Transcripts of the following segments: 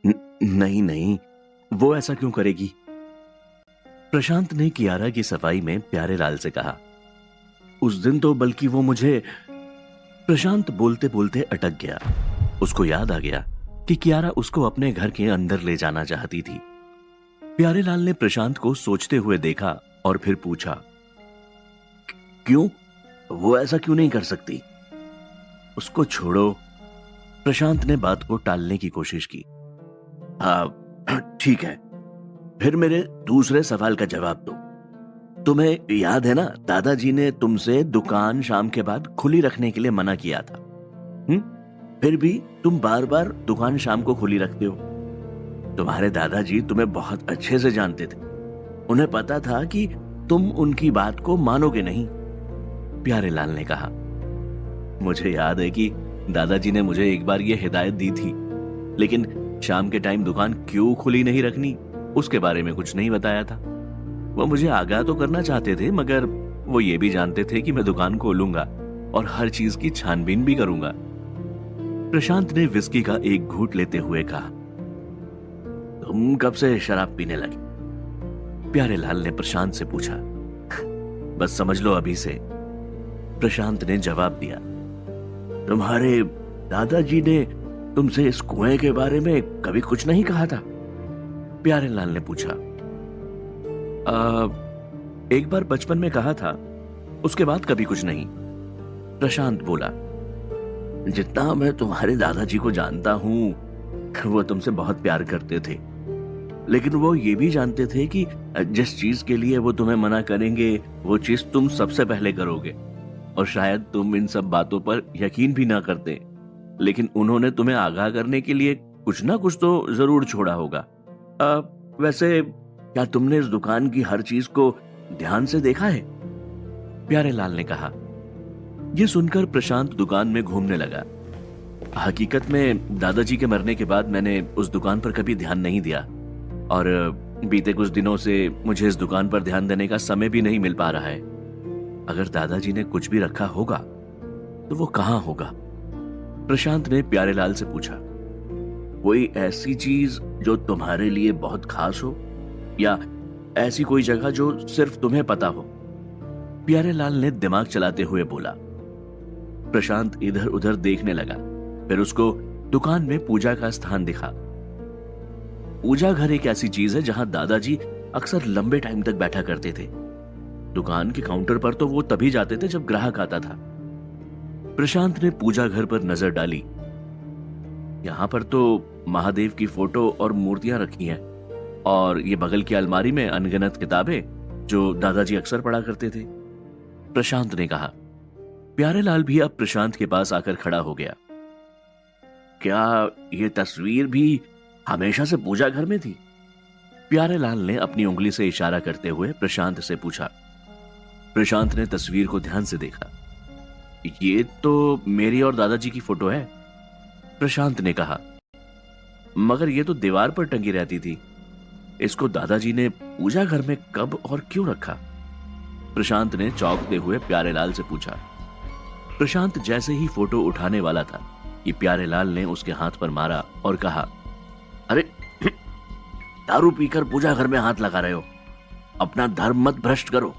नहीं नहीं, वो ऐसा क्यों करेगी? प्रशांत ने कियारा की सफाई में प्यारेलाल से कहा। उस दिन तो बल्कि वो मुझे। प्रशांत बोलते बोलते अटक गया। उसको याद आ गया कि कियारा उसको अपने घर के अंदर ले जाना चाहती थी। प्यारेलाल ने प्रशांत को सोचते हुए देखा और फिर पूछा, क्यों? वो ऐसा क्यों नहीं कर सकती? उसको छोड़ो। प्रशांत ने बात को टालने की कोशिश की। हाँ ठीक है, फिर मेरे दूसरे सवाल का जवाब दो। तुम्हें याद है ना, दादाजी ने तुमसे दुकान शाम के बाद खुली रखने के लिए मना किया था। फिर भी तुम बार बार दुकान शाम को खुली रखते हो। तुम्हारे दादाजी तुम्हें बहुत अच्छे से जानते थे। उन्हें पता था कि तुम उनकी बात को मानोगे नहीं। प्यारेलाल ने कहा। मुझे याद है कि दादाजी ने मुझे एक बार यह हिदायत दी थी, लेकिन शाम के टाइम दुकान क्यों खुली नहीं रखनी उसके बारे में कुछ नहीं बताया था। वो मुझे आगाह तो करना चाहते थे, मगर वो ये भी जानते थे कि मैं दुकान खोलूंगा और हर चीज की छानबीन भी करूंगा। प्रशांत ने विस्की का एक घूंट लेते हुए कहा। तुम कब से शराब पीने लगे? प्यारेलाल ने प्रशांत से पूछा। बस समझ लो अभी से, प्रशांत ने जवाब दिया। तुम्हारे दादाजी ने तुमसे इस कुएं के बारे में कभी कुछ नहीं कहा था? प्यारेलाल ने पूछा। एक बार बचपन में कहा था, उसके बाद कभी कुछ नहीं, प्रशांत बोला। जितना मैं तुम्हारे दादाजी को जानता हूं, वो तुमसे बहुत प्यार करते थे, लेकिन वो ये भी जानते थे कि जिस चीज के लिए वो तुम्हें मना करेंगे वो चीज तुम सबसे पहले करोगे, और शायद तुम इन सब बातों पर यकीन भी ना करते, लेकिन उन्होंने तुम्हें आगाह करने के लिए कुछ ना कुछ तो जरूर छोड़ा होगा। वैसे क्या तुमने इस दुकान की हर चीज को ध्यान से देखा है? प्यारेलाल ने कहा। यह सुनकर प्रशांत दुकान में घूमने लगा। हकीकत में दादाजी के मरने के बाद मैंने उस दुकान पर कभी ध्यान नहीं दिया, और बीते कुछ दिनों से मुझे इस दुकान पर ध्यान देने का समय भी नहीं मिल पा रहा है। अगर दादाजी ने कुछ भी रखा होगा तो वो कहां होगा? प्रशांत ने प्यारेलाल से पूछा। कोई ऐसी चीज जो तुम्हारे लिए बहुत खास हो, या ऐसी कोई जगह जो सिर्फ तुम्हें पता हो? प्यारेलाल ने दिमाग चलाते हुए बोला। प्रशांत इधर उधर देखने लगा, फिर उसको दुकान में पूजा का स्थान दिखा। पूजा घर एक ऐसी चीज है जहां दादाजी अक्सर लंबे टाइम तक बैठा करते थे। दुकान के काउंटर पर तो वो तभी जाते थे जब ग्राहक आता था। प्रशांत ने पूजा घर पर नजर डाली। यहां पर तो महादेव की फोटो और मूर्तियां रखी हैं, और ये बगल की अलमारी में अनगिनत किताबें जो दादाजी अक्सर पढ़ा करते थे, प्रशांत ने कहा। प्यारेलाल भी अब प्रशांत के पास आकर खड़ा हो गया। क्या ये तस्वीर भी हमेशा से पूजा घर में थी? प्यारेलाल ने अपनी उंगली से इशारा करते हुए प्रशांत से पूछा। प्रशांत ने तस्वीर को ध्यान से देखा। ये तो मेरी और दादाजी की फोटो है, प्रशांत ने कहा। मगर ये तो दीवार पर टंगी रहती थी। इसको दादाजी ने पूजा घर में कब और क्यों रखा? प्रशांत ने चौंकते हुए प्यारेलाल से पूछा। प्रशांत जैसे ही फोटो उठाने वाला था कि प्यारेलाल ने उसके हाथ पर मारा और कहा, अरे दारू पीकर पूजा घर में हाथ लगा रहे हो, अपना धर्म मत भ्रष्ट करो।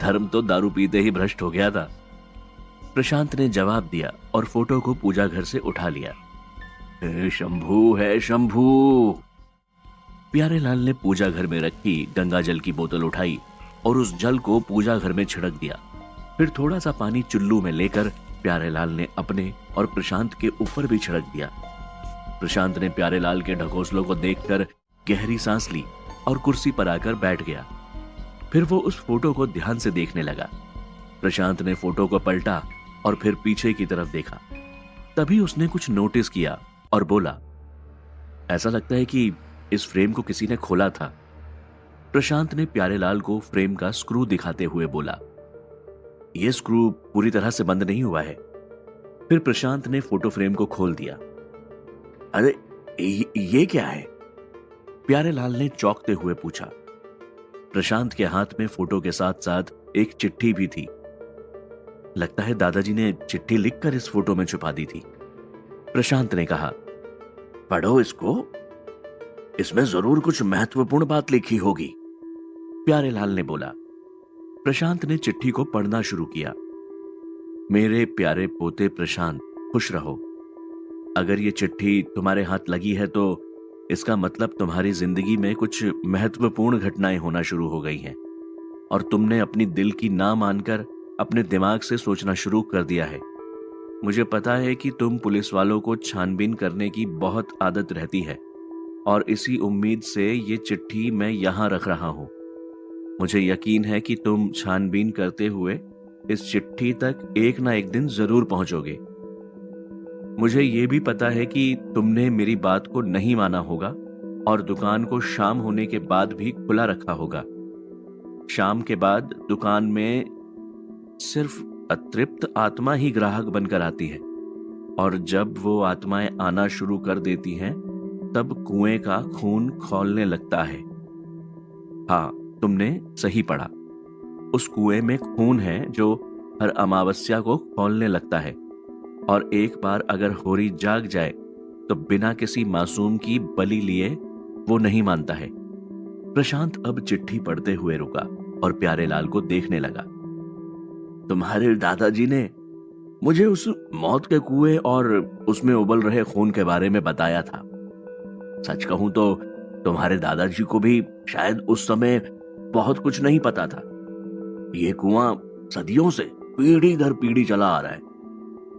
धर्म तो दारू पीते ही भ्रष्ट हो गया था, प्रशांत ने जवाब दिया और फोटो को पूजा घर से उठा लिया। शंभू है शंभू। प्यारेलाल ने पूजा घर में रखी गंगा जल की बोतल उठाई और उस जल को पूजा घर में छिड़क दिया। फिर थोड़ा सा पानी चुल्लू में लेकर प्यारेलाल ने अपने और प्रशांत के ऊपर भी छिड़क दिया। प्रशांत ने प्यारेलाल के ढकोसलों को देखकर गहरी सांस ली और कुर्सी पर आकर बैठ गया। फिर वो उस फोटो को ध्यान से देखने लगा। प्रशांत ने फोटो को पलटा और फिर पीछे की तरफ देखा। तभी उसने कुछ नोटिस किया और बोला, ऐसा लगता है कि इस फ्रेम को किसी ने खोला था। प्रशांत ने प्यारेलाल को फ्रेम का स्क्रू दिखाते हुए बोला, यह स्क्रू पूरी तरह से बंद नहीं हुआ है। फिर प्रशांत ने फोटो फ्रेम को खोल दिया। अरे ये क्या है? प्यारेलाल ने चौंकते हुए पूछा। प्रशांत के हाथ में फोटो के साथ साथ एक चिट्ठी भी थी। लगता है दादाजी ने चिट्ठी लिखकर इस फोटो में छुपा दी थी, प्रशांत ने कहा। पढ़ो इसको, इसमें जरूर कुछ महत्वपूर्ण बात लिखी होगी, प्यारेलाल ने बोला। प्रशांत ने चिट्ठी को पढ़ना शुरू किया। मेरे प्यारे पोते प्रशांत, खुश रहो। अगर ये चिट्ठी तुम्हारे हाथ लगी है तो इसका मतलब तुम्हारी जिंदगी में कुछ महत्वपूर्ण घटनाएं होना शुरू हो गई हैं और तुमने अपनी दिल की ना मानकर अपने दिमाग से सोचना शुरू कर दिया है। मुझे पता है कि तुम पुलिस वालों को छानबीन करने की बहुत आदत रहती है और इसी उम्मीद से ये चिट्ठी मैं यहां रख रहा हूं। मुझे यकीन है कि तुम छानबीन करते हुए इस चिट्ठी तक एक ना एक दिन जरूर पहुंचोगे। मुझे ये भी पता है कि तुमने मेरी बात को नहीं माना होगा और दुकान को शाम होने के बाद भी खुला रखा होगा। शाम के बाद दुकान में सिर्फ अतृप्त आत्मा ही ग्राहक बनकर आती है और जब वो आत्माएं आना शुरू कर देती हैं तब कुएं का खून खौलने लगता है। हाँ, तुमने सही पढ़ा। उस कुएं में खून है जो हर अमावस्या को खौलने लगता है और एक बार अगर होरी जाग जाए तो बिना किसी मासूम की बलि लिए वो नहीं मानता है। प्रशांत अब चिट्ठी पढ़ते हुए रुका और प्यारेलाल को देखने लगा। तुम्हारे दादाजी ने मुझे उस मौत के कुएं और उसमें उबल रहे खून के बारे में बताया था। सच कहूं तो तुम्हारे दादाजी को भी शायद उस समय बहुत कुछ नहीं पता था। ये कुआं सदियों से पीढ़ी दर पीढ़ी चला आ रहा है।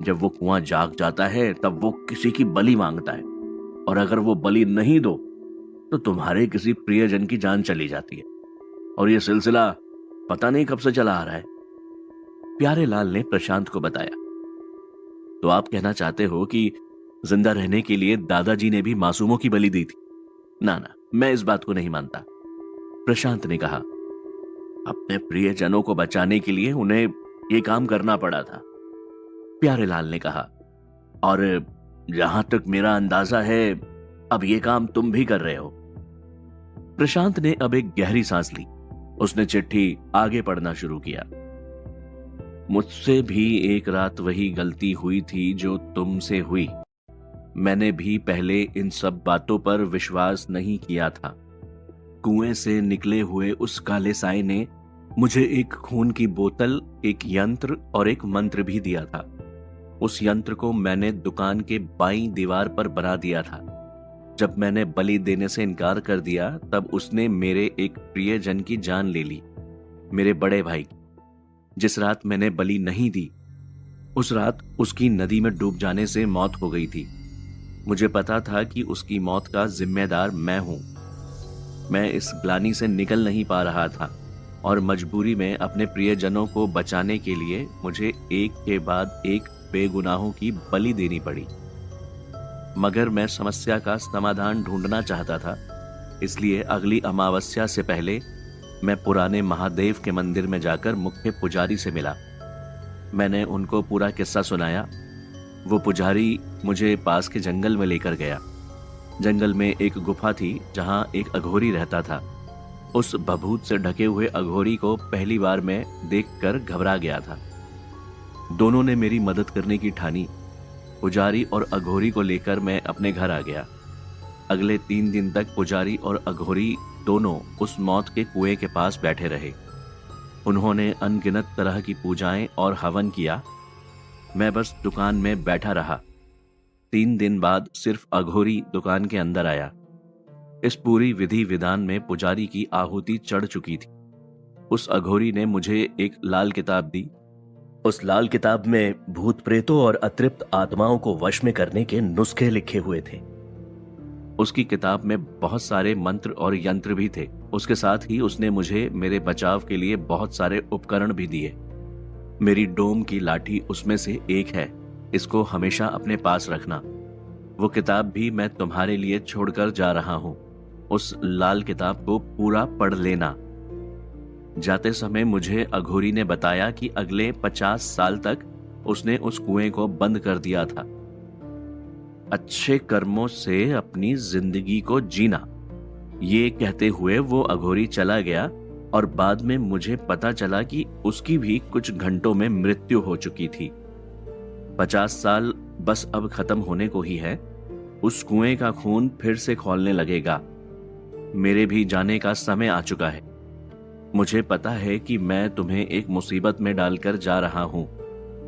जब वो कुआं जाग जाता है तब वो किसी की बलि मांगता है और अगर वो बलि नहीं दो तो तुम्हारे किसी प्रियजन की जान चली जाती है और ये सिलसिला पता नहीं कब से चला आ रहा है। प्यारेलाल ने प्रशांत को बताया। तो आप कहना चाहते हो कि जिंदा रहने के लिए दादाजी ने भी मासूमों की बलि दी थी? ना ना, मैं इस बात को नहीं मानता, प्रशांत ने कहा। अपने प्रियजनों को बचाने के लिए उन्हें यह काम करना पड़ा था, प्यारेलाल ने कहा। और जहां तक मेरा अंदाजा है अब यह काम तुम भी कर रहे हो। प्रशांत ने अब एक गहरी सांस ली। उसने चिट्ठी आगे पढ़ना शुरू किया। मुझसे भी एक रात वही गलती हुई थी जो तुमसे हुई। मैंने भी पहले इन सब बातों पर विश्वास नहीं किया था। कुएं से निकले हुए उस काले साए ने मुझे एक खून की बोतल, एक यंत्र और एक मंत्र भी दिया था। उस यंत्र को मैंने दुकान के बाईं दीवार पर बना दिया था। जब मैंने बलि देने से इनकार कर दिया तब उसने मेरे एक प्रियजन की जान ले ली, मेरे बड़े भाई की। जिस रात मैंने बलि नहीं दी उस रात उसकी नदी में डूब जाने से मौत हो गई थी। मुझे पता था कि उसकी मौत का जिम्मेदार मैं हूं। मैं इस ग्लानि से निकल नहीं पा रहा था और मजबूरी में अपने प्रियजनों को बचाने के लिए मुझे एक के बाद एक बेगुनाहों की बलि देनी पड़ी। मगर मैं समस्या का समाधान ढूंढना चाहता था, इसलिए अगली अमावस्या से पहले मैं पुराने महादेव के मंदिर में जाकर मुख्य पुजारी से मिला। मैंने उनको पूरा किस्सा सुनाया। वो पुजारी मुझे पास के जंगल में लेकर गया। जंगल में एक गुफा थी जहां एक अघोरी रहता था। उस भभूत से ढके हुए अघोरी को पहली बार मैं देखकर घबरा गया था। दोनों ने मेरी मदद करने की ठानी। पुजारी और अघोरी को लेकर मैं अपने घर आ गया। अगले 3 दिन तक पुजारी और अघोरी दोनों उस मौत के कुएं के पास बैठे रहे। उन्होंने अनगिनत तरह की पूजाएं और हवन किया। मैं बस दुकान में बैठा रहा। 3 दिन बाद सिर्फ अघोरी दुकान के अंदर आया। इस पूरी विधि विधान में पुजारी की आहुति चढ़ चुकी थी। उस अघोरी ने मुझे एक लाल किताब दी। उस लाल किताब में भूत प्रेतों और अतृप्त आत्माओं को वश में करने के नुस्खे लिखे हुए थे। उसकी किताब में बहुत सारे मंत्र और यंत्र भी थे। उसके साथ ही उसने मुझे मेरे बचाव के लिए बहुत सारे उपकरण भी दिए। मेरी डोम की लाठी उसमें से एक है। इसको हमेशा अपने पास रखना। वो किताब भी मैं तुम्हारे लिए छोड़कर जा रहा हूं। उस लाल किताब को पूरा पढ़ लेना। जाते समय मुझे अघोरी ने बताया कि अगले 50 साल तक उसने उस कुएं को बंद कर दिया था। अच्छे कर्मों से अपनी जिंदगी को जीना, ये कहते हुए वो अघोरी चला गया और बाद में मुझे पता चला कि उसकी भी कुछ घंटों में मृत्यु हो चुकी थी। 50 साल बस अब खत्म होने को ही है। उस कुएं का खून फिर से खौलने लगेगा। मेरे भी जाने का समय आ चुका है। मुझे पता है कि मैं तुम्हें एक मुसीबत में डालकर जा रहा हूं,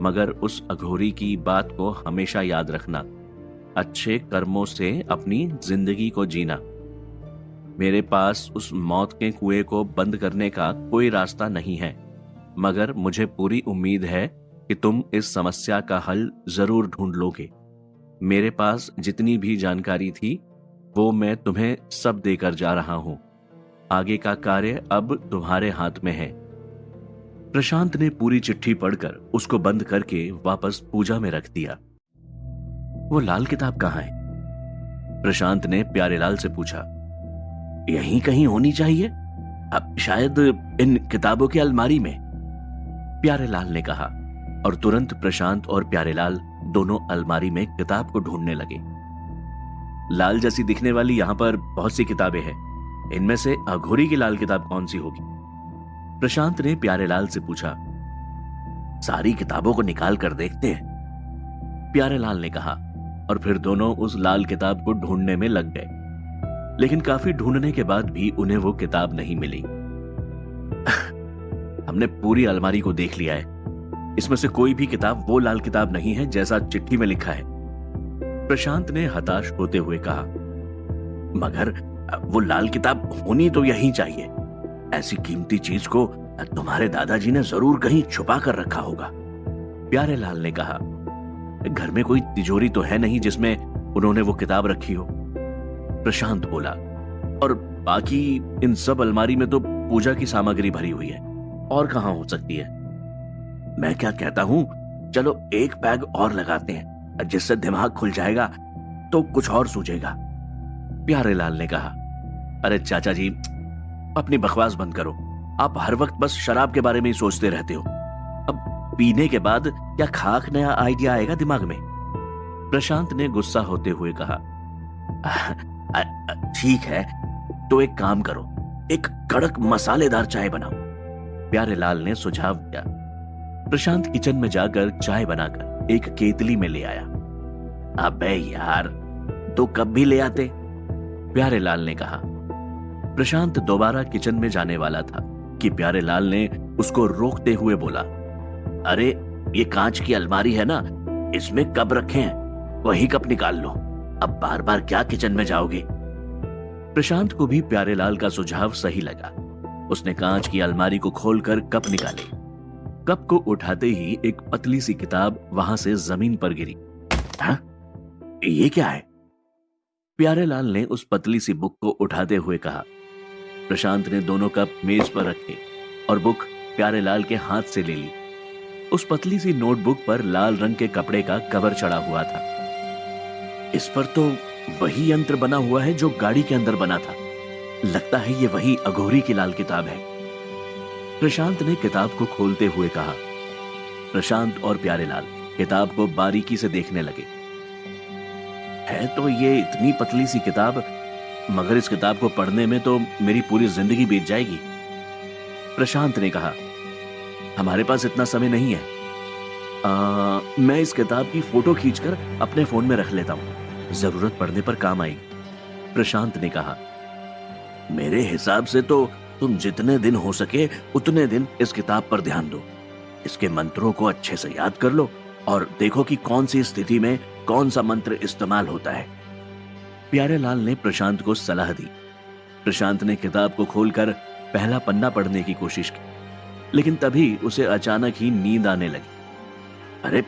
मगर उस अघोरी की बात को हमेशा याद रखना। अच्छे कर्मों से अपनी जिंदगी को जीना। मेरे पास उस मौत के कुएं को बंद करने का कोई रास्ता नहीं है, मगर मुझे पूरी उम्मीद है कि तुम इस समस्या का हल जरूर ढूंढ लोगे। मेरे पास जितनी भी जानकारी थी वो मैं तुम्हें सब देकर जा रहा हूं। आगे का कार्य अब तुम्हारे हाथ में है। प्रशांत ने पूरी चिट्ठी पढ़कर उसको बंद करके वापस पूजा में रख दिया। वो लाल किताब कहाँ है? प्रशांत ने प्यारेलाल से पूछा। यहीं कहीं होनी चाहिए, अब शायद इन किताबों की अलमारी में, प्यारेलाल ने कहा। और तुरंत प्रशांत और प्यारेलाल दोनों अलमारी में किताब को ढूंढने लगे। लाल जैसी दिखने वाली यहां पर बहुत सी किताबें हैं, इनमें से अघोरी की लाल किताब कौन सी होगी? प्रशांत ने प्यारेलाल से पूछा। सारी किताबों को निकाल कर देखते हैं, प्यारेलाल ने कहा। और फिर दोनों उस लाल किताब को ढूंढने में लग गए, लेकिन काफी ढूंढने के बाद भी उन्हें वो किताब नहीं मिली। हमने पूरी अलमारी को देख लिया है, इसमें से कोई भी किताब वो लाल किताब नहीं है जैसा चिट्ठी में लिखा है, प्रशांत ने हताश होते हुए कहा। मगर वो लाल किताब होनी तो यही चाहिए। ऐसी कीमती चीज को तुम्हारे दादाजी ने जरूर कहीं छुपा कर रखा होगा, प्यारेलाल ने कहा। घर में कोई तिजोरी तो है नहीं जिसमें उन्होंने वो किताब रखी हो, प्रशांत बोला। और बाकी इन सब अलमारी में तो पूजा की सामग्री भरी हुई है, और कहां हो सकती है? मैं क्या कहता हूं, चलो एक बैग और लगाते हैं, जिससे दिमाग खुल जाएगा तो कुछ और सूझेगा, प्यारेलाल ने कहा। अरे चाचा जी, अपनी बकवास बंद करो। आप हर वक्त बस शराब के बारे में ही सोचते रहते हो। अब पीने के बाद क्या खाक नया आइडिया आएगा दिमाग में? प्रशांत ने गुस्सा होते हुए कहा। ठीक है, तो एक काम करो, एक कड़क मसालेदार चाय बनाओ, प्यारेलाल ने सुझाव दिया। प्रशांत किचन में जाकर चाय बनाकर एक केतली में ले आया। अबे यार, तो कब भी ले आते, प्यारेलाल ने कहा। प्रशांत दोबारा किचन में जाने वाला था कि प्यारेलाल ने उसको रोकते हुए बोला। अरे ये कांच की अलमारी है ना, इसमें कप रखे हैं, वही कप निकाल लो। अब बार बार क्या किचन में जाओगे? प्रशांत को भी प्यारेलाल का सुझाव सही लगा। उसने कांच की अलमारी को खोलकर कप निकाले। कप को उठाते ही एक पतली सी किताब वहां से जमीन पर गिरी। हाँ? ये क्या है? प्यारेलाल ने उस पतली सी बुक को उठाते हुए कहा। प्रशांत ने दोनों कप मेज पर रखे और बुक प्यारेलाल के हाथ से ले ली। उस पतली सी नोटबुक पर लाल रंग के कपड़े का कवर चढ़ा हुआ था। इस पर तो वही यंत्र बना हुआ है जो गाड़ी के अंदर बना था। लगता है ये वही अघोरी की लाल किताब है, प्रशांत ने किताब को खोलते हुए कहा। प्रशांत और प्यारेलाल किताब को बारीकी से देखने लगे। है तो ये इतनी पतली सी किताब, मगर इस किताब को पढ़ने में तो मेरी पूरी जिंदगी बीत जाएगी, प्रशांत ने कहा। हमारे पास इतना समय नहीं है। मैं इस किताब की फोटो खींचकर अपने फोन में रख लेता हूं, जरूरत पड़ने पर काम आएगी, प्रशांत ने कहा। मेरे हिसाब से तो तुम जितने दिन हो सके उतने दिन इस किताब पर ध्यान दो। इसके मंत्रों को अच्छे से याद कर लो और देखो कि कौन सी स्थिति में कौन सा मंत्र इस्तेमाल होता है, प्यारेलाल ने प्रशांत को सलाह दी। प्रशांत ने किताब को खोलकर पहला पन्ना पढ़ने की कोशिश की, लेकिन तभी उसे अचानक ही नींद आने लगी। अरे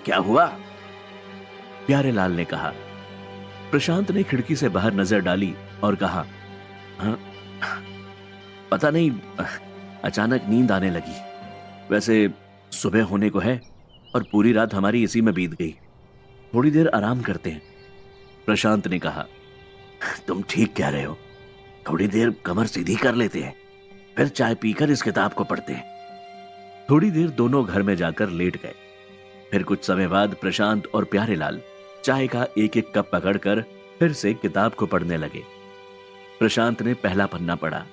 क्या हुआ, प्यारेलाल ने कहा। प्रशांत ने खिड़की से बाहर नजर डाली और कहा, हाँ, पता नहीं, अचानक नींद आने लगी। वैसे सुबह होने को है और पूरी रात हमारी इसी में बीत गई। थोड़ी देर आराम करते हैं, प्रशांत ने कहा। तुम ठीक कह रहे हो, थोड़ी देर कमर सीधी कर लेते हैं, फिर चाय पीकर इस किताब को पढ़ते हैं। थोड़ी देर दोनों घर में जाकर लेट गए। फिर कुछ समय बाद प्रशांत और प्यारेलाल चाय का एक एक कप पकड़कर फिर से किताब को पढ़ने लगे। प्रशांत ने पहला पन्ना पढ़ा।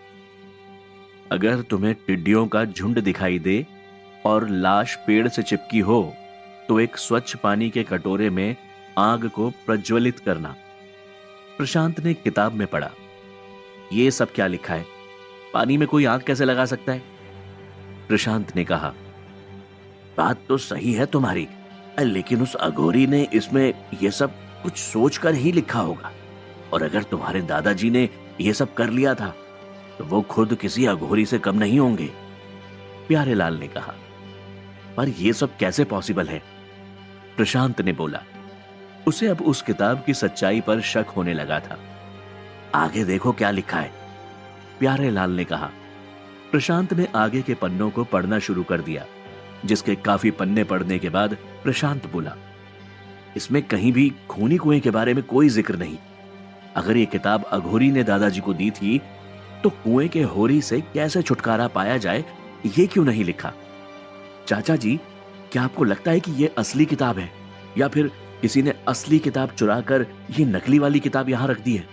अगर तुम्हें टिड्डियों का झुंड दिखाई दे और लाश पेड़ से चिपकी हो तो एक स्वच्छ पानी के कटोरे में आग को प्रज्वलित करना। प्रशांत ने किताब में पढ़ा। ये सब क्या लिखा है? पानी में कोई आग कैसे लगा सकता है? प्रशांत ने कहा, बात तो सही है तुम्हारी, लेकिन उस अघोरी ने इसमें यह सब कुछ सोचकर ही लिखा होगा। और अगर तुम्हारे दादाजी ने यह सब कर लिया था तो वो खुद किसी अघोरी से कम नहीं होंगे। प्यारेलाल ने कहा, पर यह सब कैसे पॉसिबल है? प्रशांत ने बोला। उसे अब उस किताब की सच्चाई पर शक होने लगा था। आगे देखो क्या लिखा है, प्यारेलाल ने कहा। प्रशांत ने आगे के पन्नों को पढ़ना शुरू कर दिया, जिसके काफी पन्ने पढ़ने के बाद प्रशांत बोला, इसमें कहीं भी खूनी कुएं के बारे में कोई जिक्र नहीं। अगर ये किताब अघोरी ने दादाजी को दी थी तो कुएं के होरी से कैसे छुटकारा पाया जाए, ये क्यों नहीं लिखा? चाचा जी, क्या आपको लगता है कि यह असली किताब है या फिर किसी ने असली किताब चुराकर ये नकली वाली किताब यहां रख दी है?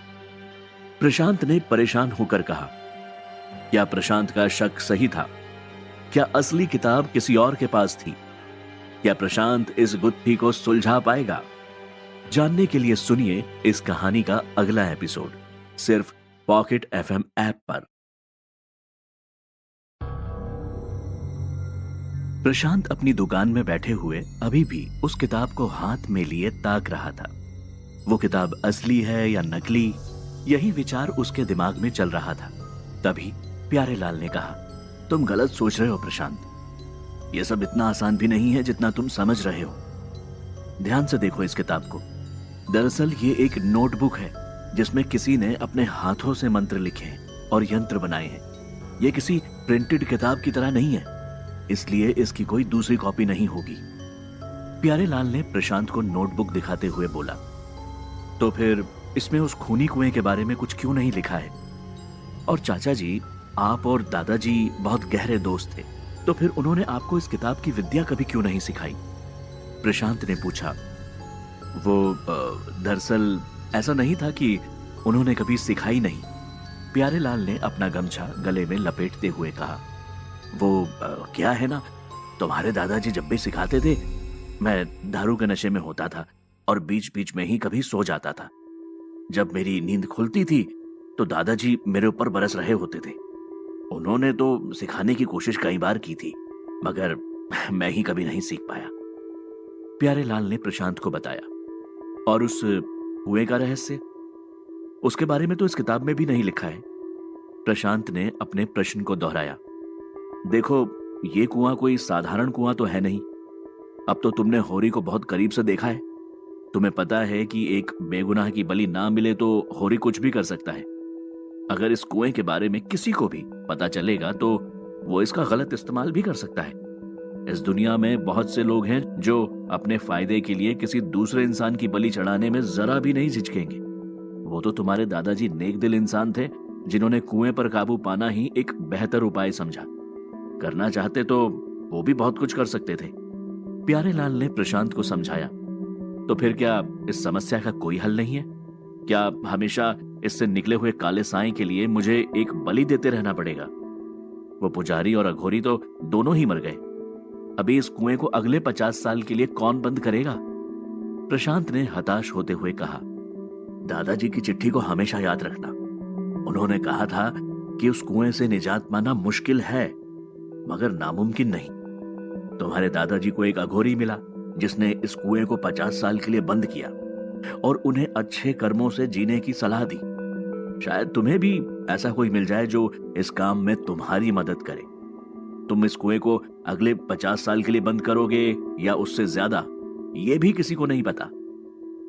प्रशांत ने परेशान होकर कहा। क्या प्रशांत का शक सही था? क्या असली किताब किसी और के पास थी? क्या प्रशांत इस गुत्थी को सुलझा पाएगा? जानने के लिए सुनिए इस कहानी का अगला एपिसोड, सिर्फ पॉकेट एफएम ऐप पर। प्रशांत अपनी दुकान में बैठे हुए अभी भी उस किताब को हाथ में लिए ताक रहा था। वो किताब असली है या नकली, यही विचार उसके दिमाग में चल रहा था। तभी प्यारेलाल ने कहा, तुम गलत सोच रहे हो प्रशांत। यह सब इतना आसान भी नहीं है जितना तुम समझ रहे हो। ध्यान से देखो इस किताब को। दरअसल ये एक नोटबुक है जिसमें किसी ने अपने हाथों से मंत्र लिखे हैं और यंत्र बनाए हैं। ये किसी प्रिंटेड किताब की तरह नहीं है, इसलिए इसकी कोई दूसरी कॉपी नहीं होगी। प्यारेलाल ने प्रशांत को नोटबुक दिखाते हुए बोला, तो फिर इसमें उस खूनी कुएं के बारे में कुछ क्यों नहीं लिखा है? और चाचा जी, आप और दादाजी बहुत गहरे दोस्त थे, तो फिर उन्होंने आपको इस किताब की विद्या कभी क्यों नहीं सिखाई? प्रशांत ने पूछा। वो दरअसल ऐसा नहीं था कि उन्होंने कभी सिखाई नहीं, प्यारेलाल ने अपना गमछा गले में लपेटते हुए कहा। वो क्या है ना, तुम्हारे दादाजी जब भी सिखाते थे, मैं दारू के नशे में होता था और बीच बीच में ही कभी सो जाता था। जब मेरी नींद खुलती थी तो दादाजी मेरे ऊपर बरस रहे होते थे। उन्होंने तो सिखाने की कोशिश कई बार की थी, मगर मैं ही कभी नहीं सीख पाया। प्यारेलाल ने प्रशांत को बताया। और उस कुएं का रहस्य, उसके बारे में तो इस किताब में भी नहीं लिखा है। प्रशांत ने अपने प्रश्न को दोहराया। देखो, ये कुआं कोई साधारण कुआं तो है नहीं। अब तो तुमने होरी को बहुत करीब से देखा है। तुम्हें पता है कि एक बेगुनाह की बलि ना मिले तो होरी कुछ भी कर सकता है। अगर इस कुएं के बारे में किसी को भी पता चलेगा तो वो इसका गलत इस्तेमाल भी कर सकता है। इस दुनिया में बहुत से लोग हैं जो अपने फायदे के लिए किसी दूसरे इंसान की बलि चढ़ाने में जरा भी नहीं झिझकेंगे। वो तो तुम्हारे दादाजी नेक दिल इंसान थे, जिन्होंने कुएं पर काबू पाना ही एक बेहतर उपाय समझा। करना चाहते तो वो भी बहुत कुछ कर सकते थे। प्यारेलाल ने प्रशांत को समझाया। तो फिर क्या इस समस्या का कोई हल नहीं है? क्या हमेशा इससे निकले हुए काले साएं के लिए मुझे एक बलि देते रहना पड़ेगा? वो पुजारी और अघोरी तो दोनों ही मर गए। अभी इस कुएं को अगले 50 साल के लिए कौन बंद करेगा? प्रशांत ने हताश होते हुए कहा। दादाजी की चिट्ठी को हमेशा याद रखना। उन्होंने कहा था कि उस कुएं से निजात पाना मुश्किल है मगर नामुमकिन नहीं। तुम्हारे दादाजी को एक अघोरी मिला जिसने इस कुएं को 50 साल के लिए बंद किया और उन्हें अच्छे कर्मों से जीने की सलाह दी। शायद तुम्हें भी ऐसा कोई मिल जाए जो इस काम में तुम्हारी मदद करे। तुम इस कुएं को अगले 50 साल के लिए बंद करोगे या उससे ज्यादा, यह भी किसी को नहीं पता,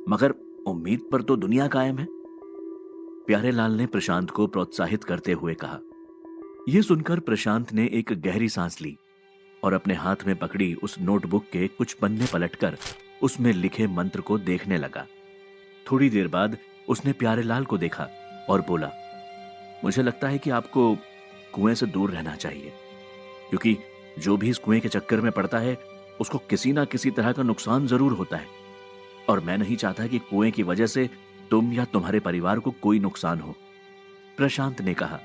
मगर उम्मीद पर तो दुनिया कायम है। प्यारेलाल ने प्रशांत को प्रोत्साहित करते हुए कहा। यह सुनकर प्रशांत ने एक गहरी सांस ली और अपने हाथ में पकड़ी उस नोटबुक के कुछ पन्ने पलटकर उसमें लिखे मंत्र को देखने लगा। थोड़ी देर बाद उसने प्यारेलाल को देखा और बोला, मुझे लगता है कि आपको कुएं से दूर रहना चाहिए, क्योंकि जो भी इस कुएं के चक्कर में पड़ता है उसको किसी ना किसी तरह का नुकसान जरूर होता है, और मैं नहीं चाहता कि कुएं की वजह से तुम या तुम्हारे परिवार को कोई नुकसान हो। प्रशांत ने कहा।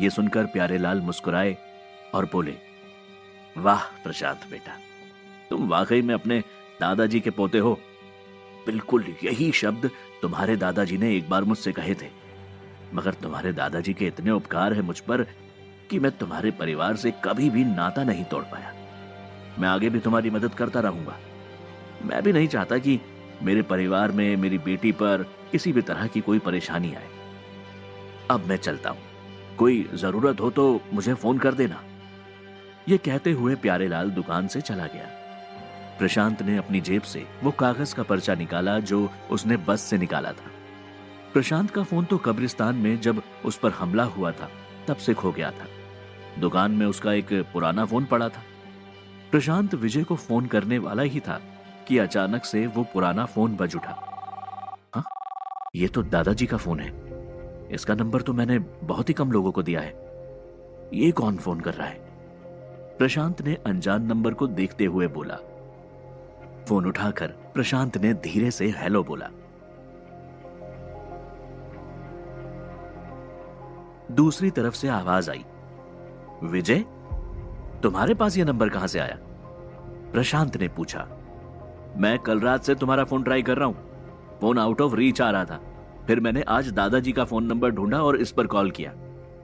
यह सुनकर प्यारेलाल मुस्कुराए और बोले, वाह प्रशांत बेटा, तुम वाकई में अपने दादाजी के पोते हो। बिल्कुल यही शब्द तुम्हारे दादाजी ने एक बार मुझसे कहे थे, मगर तुम्हारे दादाजी के इतने उपकार है मुझ पर कि मैं तुम्हारे परिवार से कभी भी नाता नहीं तोड़ पाया। मैं आगे भी तुम्हारी मदद करता रहूंगा। मैं भी नहीं चाहता कि मेरे परिवार में मेरी बेटी पर किसी भी तरह की कोई परेशानी आए। अब मैं चलता हूं, कोई जरूरत हो तो मुझे फोन कर देना। ये कहते हुए प्यारेलाल दुकान से चला गया। प्रशांत ने अपनी जेब से वो कागज का पर्चा निकाला जो उसने बस से निकाला था। प्रशांत का फोन तो कब्रिस्तान में जब उस पर हमला हुआ था तब से खो गया था। दुकान में उसका एक पुराना फोन पड़ा था। प्रशांत विजय को फोन करने वाला ही था कि अचानक से वो पुराना फोन बज उठा। हाँ, ये तो दादाजी का फोन है। इसका नंबर तो मैंने बहुत ही कम लोगों को दिया है। ये कौन फोन कर रहा है? प्रशांत ने अनजान नंबर को देखते हुए बोला। फोन उठाकर प्रशांत ने धीरे से हेलो बोला। दूसरी तरफ से आवाज आई, विजय, तुम्हारे पास यह नंबर कहां से आया? प्रशांत ने पूछा। मैं कल रात से तुम्हारा फोन ट्राई कर रहा हूं। फोन आउट ऑफ रीच आ रहा था। फिर मैंने आज दादाजी का फोन नंबर ढूंढा और इस पर कॉल किया।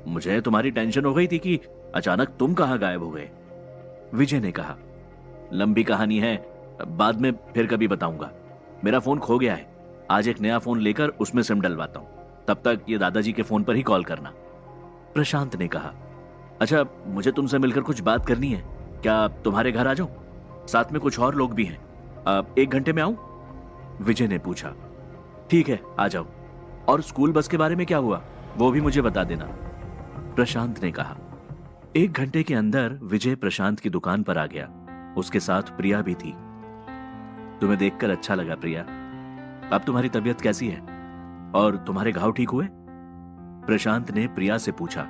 मुझे तुम्हारी टेंशन हो गई थी कि अचानक तुम कहां गायब हो गए। विजय ने कहा, लंबी कहानी है, बाद में फिर कभी बताऊंगा। मेरा फोन खो गया है। आज एक नया फोन लेकर उसमें सिम डलवाता हूं। तब तक ये दादाजी के फोन पर ही कॉल करना। प्रशांत ने कहा, अच्छा, मुझे तुमसे मिलकर कुछ बात करनी है। क्या तुम्हारे घर आ जाऊं? साथ में कुछ और लोग भी हैं। 1 घंटे में आऊं? विजय ने पूछा। ठीक है, आ जाओ। और स्कूल बस के बारे में क्या हुआ, वो भी मुझे बता देना। प्रशांत ने कहा। 1 घंटे के अंदर विजय प्रशांत की दुकान पर आ गया। उसके साथ प्रिया भी थी। तुम्हें देखकर अच्छा लगा प्रिया। अब तुम्हारी तबीयत कैसी है और तुम्हारे घाव ठीक हुए? प्रशांत ने प्रिया से पूछा।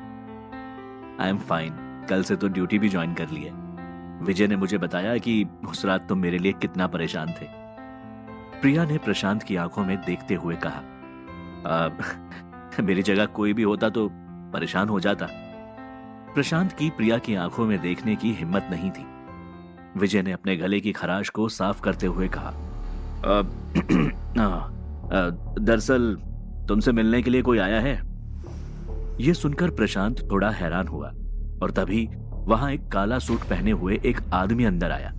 I am fine. कल से तो ड्यूटी भी ज्वाइन कर ली है। विजय ने मुझे बताया कि उस रात तुम मेरे लिए कितना परेशान थे। प्रिया ने प्रशांत की आंखों में देखते हुए कहा, मेरी जगह कोई भी होता तो परेशान हो जाता। प्रशांत की प्रिया की आंखों में देखने की हिम्मत नहीं थी। विजय ने अपने गले की खराश को साफ करते हुए कहा, दरअसल तुमसे मिलने के लिए कोई आया है। यह सुनकर प्रशांत थोड़ा हैरान हुआ और तभी वहां एक काला सूट पहने हुए एक आदमी अंदर आया।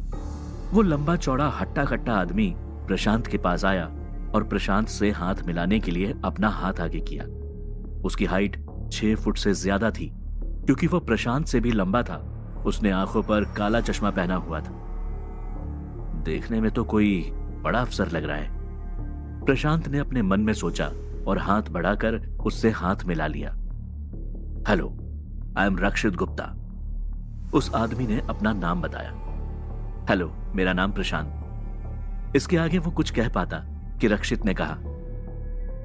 वो लंबा चौड़ा हट्टा कट्टा आदमी प्रशांत के पास आया और प्रशांत से हाथ मिलाने के लिए अपना हाथ आगे किया। उसकी हाइट 6 फुट से ज्यादा थी। क्योंकि वह प्रशांत से भी लंबा था, उसने आंखों पर काला चश्मा पहना हुआ था। देखने में तो कोई बड़ा अफसर लग रहा है, प्रशांत ने अपने मन में सोचा और हाथ बढ़ाकर उससे हाथ मिला लिया। हेलो, आई एम रक्षित गुप्ता। उस आदमी ने अपना नाम बताया। हेलो, मेरा नाम प्रशांत। इसके आगे वो कुछ कह पाता कि रक्षित ने कहा,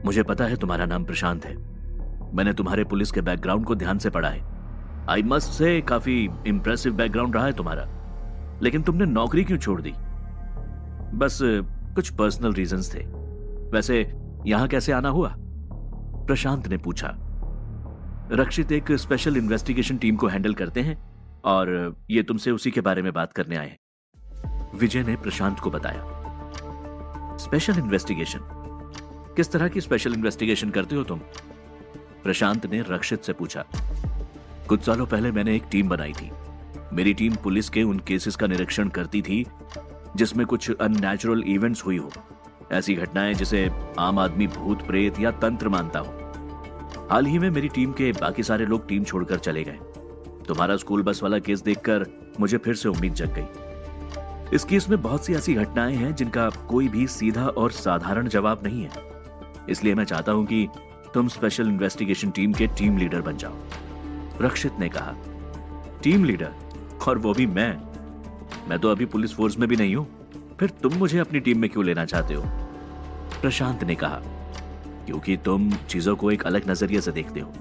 मुझे पता है तुम्हारा नाम प्रशांत है। मैंने तुम्हारे पुलिस के बैकग्राउंड को ध्यान से पढ़ा है। आई मस्ट से काफी इंप्रेसिव बैकग्राउंड रहा है तुम्हारा। लेकिन तुमने नौकरी क्यों छोड़ दी? बस कुछ पर्सनल रीजंस थे। वैसे यहां कैसे आना हुआ? प्रशांत ने पूछा। रक्षित एक स्पेशल इन्वेस्टिगेशन टीम को हैंडल करते हैं और ये तुमसे उसी के बारे में बात करने आए हैं। विजय ने प्रशांत को बताया। Special investigation? किस तरह की स्पेशल इन्वेस्टिगेशन करते हो तुम? प्रशांत ने रक्षित से पूछा। कुछ सालों पहले मैंने एक टीम बनाई थी। मेरी टीम पुलिस के उन केसेस का निरीक्षण करती थी जिसमें कुछ अननेचुरल इवेंट्स हुई हो, ऐसी घटनाएं जिसे आम आदमी भूत प्रेत या तंत्र मानता हो। हाल ही में मेरी टीम के बाकी सारे लोग टीम छोड़कर चले गए। तुम्हारा स्कूल बस वाला केस देखकर मुझे फिर से उम्मीद जग गई। इस केस में बहुत सी ऐसी घटनाएं हैं जिनका कोई भी सीधा और साधारण जवाब नहीं है। इसलिए मैं चाहता हूं कि तुम स्पेशल इन्वेस्टिगेशन टीम के टीम लीडर बन जाओ। रक्षित ने कहा। Team leader? और वो भी मैं तो अभी पुलिस फोर्स में भी नहीं हूं। फिर तुम मुझे अपनी टीम में क्यों लेना चाहते हो? प्रशांत ने कहा, क्योंकि तुम चीजों को एक अलग नजरिए से देखते हो।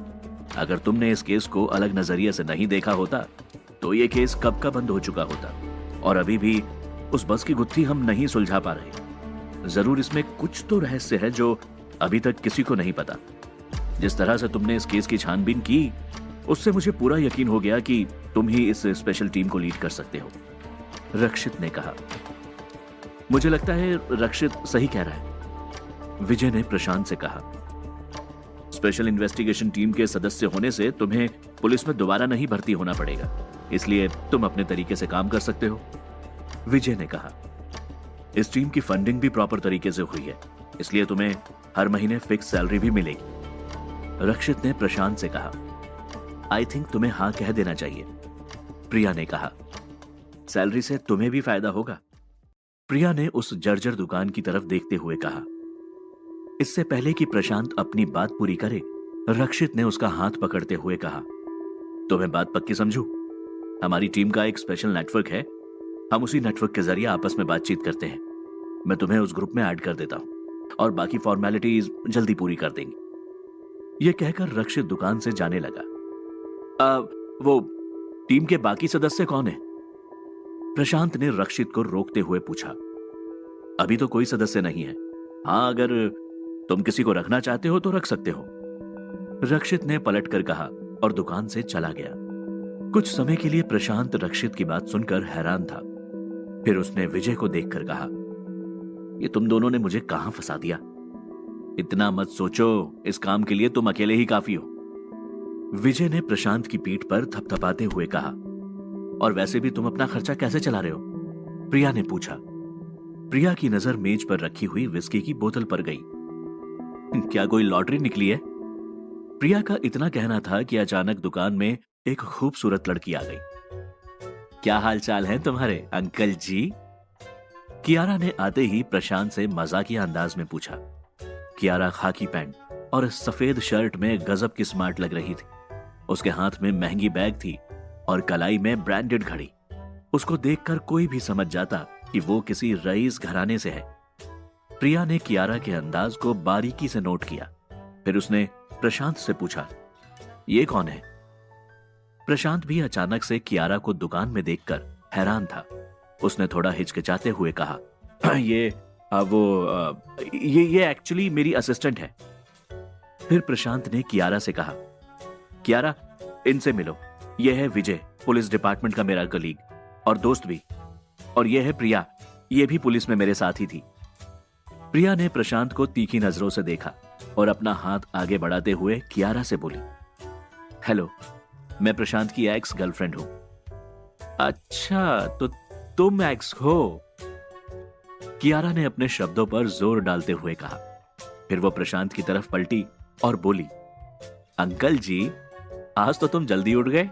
अगर तुमने इस केस को अलग नजरिए से नहीं देखा होता तो ये केस कब का बंद हो चुका होता और अभी भी उस बस की गुत्थी हम नहीं सुलझा पा रहे। जरूर इसमें कुछ तो रहस्य है जो अभी तक किसी को नहीं पता। जिस तरह से तुमने इस केस की छानबीन की, उससे मुझे पूरा यकीन हो गया कि तुम ही इस स्पेशल टीम को लीड कर सकते हो। रक्षित ने कहा। मुझे लगता है रक्षित सही कह रहा है। विजय ने प्रशांत से कहा, स्पेशल इन्वेस्टिगेशन टीम के सदस्य होने से तुम्हें पुलिस में दोबारा नहीं भर्ती होना पड़ेगा, इसलिए तुम अपने तरीके से काम कर सकते हो। विजय ने कहा, इस टीम की फंडिंग भी प्रॉपर तरीके से हुई है, इसलिए तुम्हें हर महीने फिक्स सैलरी भी मिलेगी। रक्षित ने प्रशांत से कहा, आई थिंक तुम्हें हाँ कह देना चाहिए। प्रिया ने कहा, सैलरी से तुम्हें भी फायदा होगा। प्रिया ने उस जर्जर दुकान की तरफ देखते हुए कहा। इससे पहले कि प्रशांत अपनी बात पूरी करे, रक्षित ने उसका हाथ पकड़ते हुए कहा, तुम्हें बात पक्की समझू, हमारी टीम का एक स्पेशल नेटवर्क है, हम उसी नेटवर्क के जरिए आपस में बातचीत करते हैं। मैं तुम्हें उस ग्रुप में ऐड कर देता हूं और बाकी फॉर्मेलिटीज जल्दी पूरी कर देंगे। यह कहकर रक्षित दुकान से जाने लगा। वो टीम के बाकी सदस्य कौन है? प्रशांत ने रक्षित को रोकते हुए पूछा। अभी तो कोई सदस्य नहीं है, हाँ अगर तुम किसी को रखना चाहते हो तो रख सकते हो। रक्षित ने पलटकर कहा और दुकान से चला गया। कुछ समय के लिए प्रशांत रक्षित की बात सुनकर हैरान था। फिर उसने विजय को देखकर कहा, ये तुम दोनों ने मुझे कहां फंसा दिया? इतना मत सोचो, इस काम के लिए तुम अकेले ही काफी हो। विजय ने प्रशांत की पीठ पर थपथपाते हुए कहा, और वैसे भी तुम अपना खर्चा कैसे चला रहे हो? प्रिया ने पूछा। प्रिया की नजर मेज पर रखी हुई विस्की की बोतल पर गई। क्या कोई लॉटरी निकली है? प्रिया का इतना कहना था कि अचानक दुकान में एक खूबसूरत लड़की आ गई। क्या हाल चाल है तुम्हारे अंकल जी? कियारा ने आते ही प्रशांत से मजाकिया अंदाज में पूछा। कियारा खाकी पैंट और सफेद शर्ट में गजब की स्मार्ट लग रही थी। उसके हाथ में महंगी बैग थी और कलाई में ब्रांडेड घड़ी। उसको देखकर कोई भी समझ जाता कि वो किसी रईस घराने से है। प्रिया ने कियारा के अंदाज को बारीकी से नोट किया। फिर उसने प्रशांत से पूछा, ये कौन है? प्रशांत भी अचानक से कियारा को दुकान में देखकर हैरान था। उसने थोड़ा हिचकिचाते हुए कहा, ये एक्चुअली मेरी असिस्टेंट है। फिर प्रशांत ने कियारा से कहा, कियारा इनसे मिलो, यह है विजय, पुलिस डिपार्टमेंट का मेरा कलीग और दोस्त भी, और यह है प्रिया, यह भी पुलिस में मेरे साथ ही थी। प्रिया ने प्रशांत को तीखी नजरों से देखा और अपना हाथ आगे बढ़ाते हुए कियारा से बोली, हेलो, मैं प्रशांत की एक्स गर्लफ्रेंड हूं। अच्छा, तो तुम एक्स हो? कियारा ने अपने शब्दों पर जोर डालते हुए कहा। फिर वो प्रशांत की तरफ पलटी और बोली, अंकल जी, आज तो तुम जल्दी उठ गए।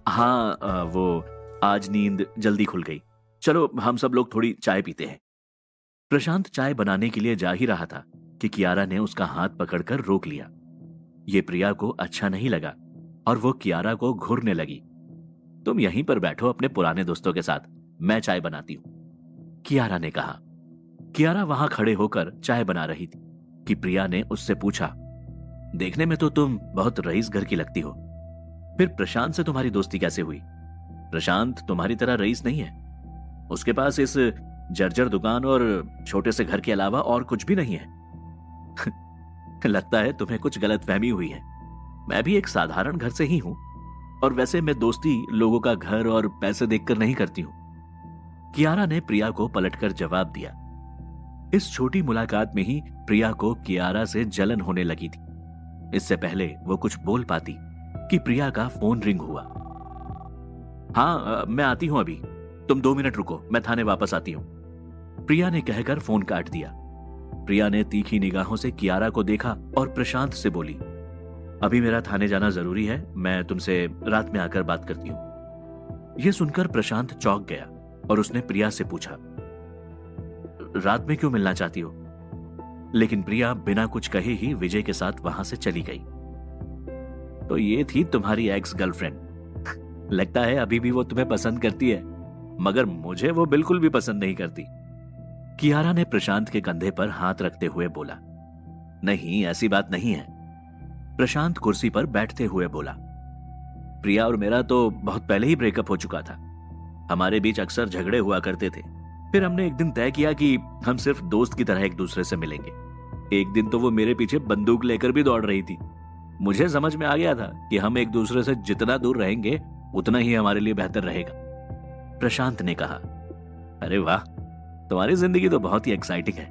हाँ, वो आज नींद जल्दी खुल गई। चलो हम सब लोग थोड़ी चाय पीते हैं। प्रशांत चाय बनाने के लिए जा ही रहा था कि कियारा ने उसका हाथ पकड़कर रोक लिया। ये प्रिया को अच्छा नहीं लगा और वो कियारा को घूरने लगी। तुम यहीं पर बैठो अपने पुराने दोस्तों के साथ, मैं चाय बनाती हूं, कियारा ने कहा। कियारा वहां खड़े होकर चाय बना रही थी कि प्रिया ने उससे पूछा, देखने में तो तुम बहुत रईस घर की लगती हो, फिर प्रशांत से तुम्हारी दोस्ती कैसे हुई? प्रशांत तुम्हारी तरह रईस नहीं है, उसके पास इस जर्जर दुकान और छोटे से घर के अलावा और कुछ भी नहीं है। लगता है तुम्हें कुछ गलतफहमी हुई है। मैं भी एक साधारण घर से ही हूं, और वैसे मैं दोस्ती लोगों का घर और पैसे देखकर नहीं करती हूं। कियारा ने प्रिया को पलटकर जवाब दिया। इस छोटी मुलाकात में ही प्रिया को कियारा से जलन होने लगी थी। इससे पहले वो कुछ बोल पाती कि प्रिया का फोन रिंग हुआ। हाँ, मैं आती हूं अभी, तुम 2 मिनट रुको, मैं थाने वापस आती हूं, प्रिया ने कहकर फोन काट दिया। प्रिया ने तीखी निगाहों से कियारा को देखा और प्रशांत से बोली, अभी मेरा थाने जाना जरूरी है, मैं तुमसे रात में आकर बात करती हूं। यह सुनकर प्रशांत चौंक गया और उसने प्रिया से पूछा, रात में क्यों मिलना चाहती हो? लेकिन प्रिया बिना कुछ कहे ही विजय के साथ वहां से चली गई। तो ये थी तुम्हारी एक्स गर्लफ्रेंड। लगता है अभी भी वो तुम्हें पसंद करती है, मगर मुझे वो बिल्कुल भी पसंद नहीं करती। कियारा ने प्रशांत के कंधे पर हाथ रखते हुए बोला। नहीं, ऐसी बात नहीं है। प्रशांत कुर्सी पर बैठते हुए बोला, प्रिया और मेरा तो बहुत पहले ही ब्रेकअप हो चुका था। हमारे बीच अक्सर झगड़े हुआ करते थे। फिर हमने एक दिन तय किया कि हम सिर्फ दोस्त की तरह एक दूसरे से मिलेंगे। एक दिन तो वो मेरे पीछे बंदूक लेकर भी दौड़ रही थी। मुझे समझ में आ गया था कि हम एक दूसरे से जितना दूर रहेंगे उतना ही हमारे लिए बेहतर रहेगा। प्रशांत ने कहा, अरे वाह, तुम्हारी जिंदगी तो बहुत ही एक्साइटिंग है।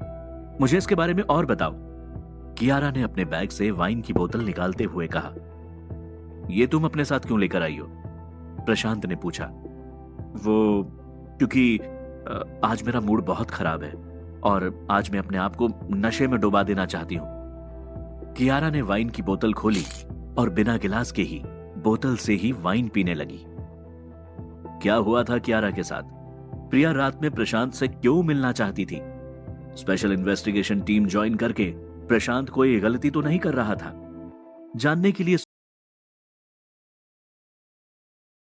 मुझे इसके बारे में और बताओ। कियारा ने अपने बैग से वाइन की बोतल निकालते हुए कहा। ये तुम अपने साथ क्यों लेकर आई हो? प्रशांत ने पूछा। वो क्योंकि आज मेरा मूड बहुत खराब है और आज मैं अपने आप को नशे में डुबा देना चाहती हूं। कियारा ने वाइन की बोतल खोली और बिना गिलास के ही बोतल से ही वाइन पीने लगी। क्या हुआ था कियारा के साथ? प्रिया रात में प्रशांत से क्यों मिलना चाहती थी? स्पेशल इन्वेस्टिगेशन टीम ज्वाइन करके प्रशांत कोई गलती तो नहीं कर रहा था? जानने के लिए